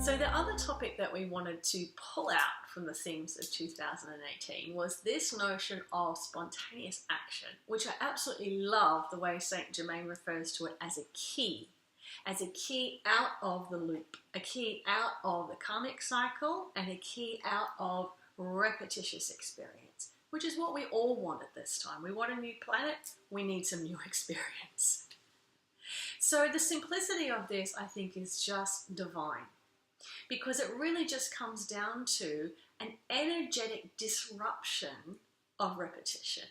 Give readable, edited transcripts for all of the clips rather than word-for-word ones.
So the other topic that we wanted to pull out from the themes of 2018 was this notion of spontaneous action, which I absolutely love the way St Germain refers to it as a key out of the loop, a key out of the karmic cycle, and a key out of repetitious experience, which is what we all want at this time. We want a new planet, we need some new experience. So the simplicity of this, I think, is just divine, because it really just comes down to an energetic disruption of repetition.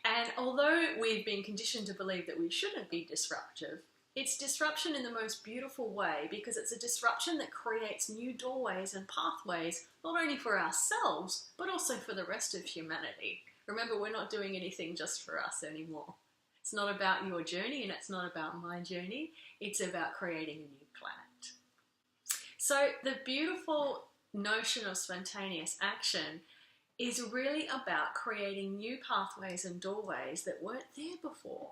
And although we've been conditioned to believe that we shouldn't be disruptive, it's disruption in the most beautiful way, because it's a disruption that creates new doorways and pathways, not only for ourselves, but also for the rest of humanity. Remember, we're not doing anything just for us anymore. It's not about your journey, and it's not about my journey. It's about creating a new planet. So the beautiful notion of spontaneous action is really about creating new pathways and doorways that weren't there before.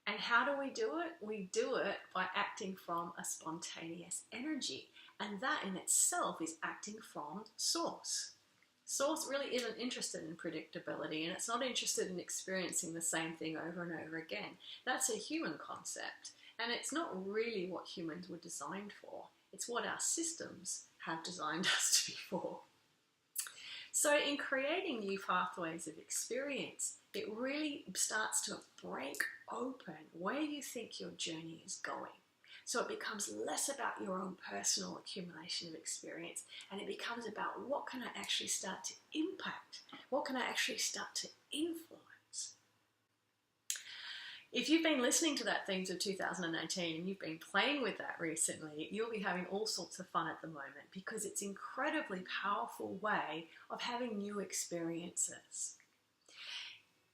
And how do we do it? We do it by acting from a spontaneous energy. And that in itself is acting from Source. Source really isn't interested in predictability, and it's not interested in experiencing the same thing over and over again. That's a human concept, and it's not really what humans were designed for. It's what our systems have designed us to be for. So in creating new pathways of experience, it really starts to break open where you think your journey is going. So it becomes less about your own personal accumulation of experience, and it becomes about what can I actually start to impact? What can I actually start to influence? If you've been listening to that themes of 2018 and you've been playing with that recently, you'll be having all sorts of fun at the moment, because it's an incredibly powerful way of having new experiences.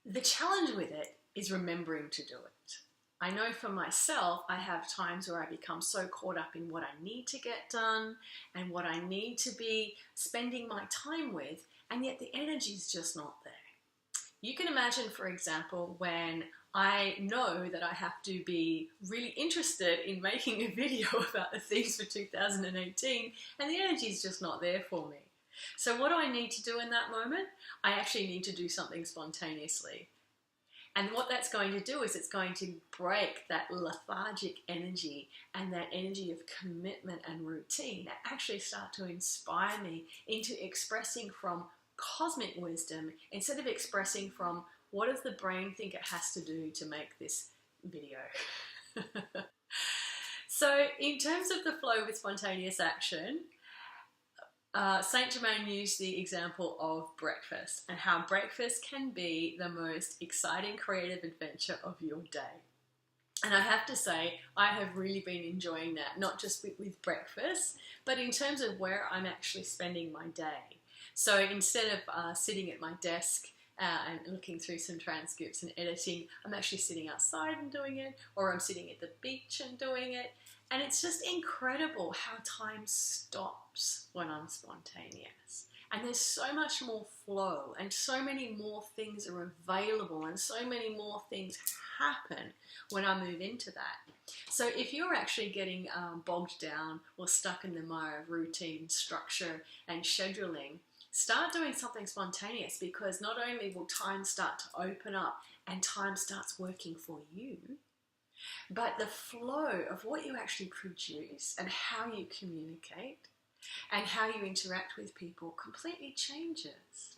The challenge with it is remembering to do it. I know for myself, I have times where I become so caught up in what I need to get done and what I need to be spending my time with, and yet the energy's just not there. You can imagine, for example, when I know that I have to be really interested in making a video about the themes for 2018, and the energy is just not there for me. So what do I need to do in that moment? I actually need to do something spontaneously. And what that's going to do is it's going to break that lethargic energy and that energy of commitment and routine that actually start to inspire me into expressing from cosmic wisdom instead of expressing from what does the brain think it has to do to make this video. So in terms of the flow with spontaneous action, St Germain used the example of breakfast and how breakfast can be the most exciting creative adventure of your day. And I have to say, I have really been enjoying that, not just with breakfast, but in terms of where I'm actually spending my day. So instead of sitting at my desk and looking through some transcripts and editing, I'm actually sitting outside and doing it, or I'm sitting at the beach and doing it. And it's just incredible how time stops when I'm spontaneous. And there's so much more flow, and so many more things are available, and so many more things happen when I move into that. So if you're actually getting bogged down or stuck in the mire of routine, structure, and scheduling, start doing something spontaneous, because not only will time start to open up and time starts working for you, but the flow of what you actually produce and how you communicate and how you interact with people completely changes.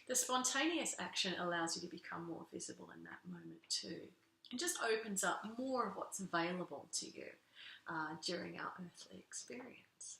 The spontaneous action allows you to become more visible in that moment too, and just opens up more of what's available to you during our earthly experience.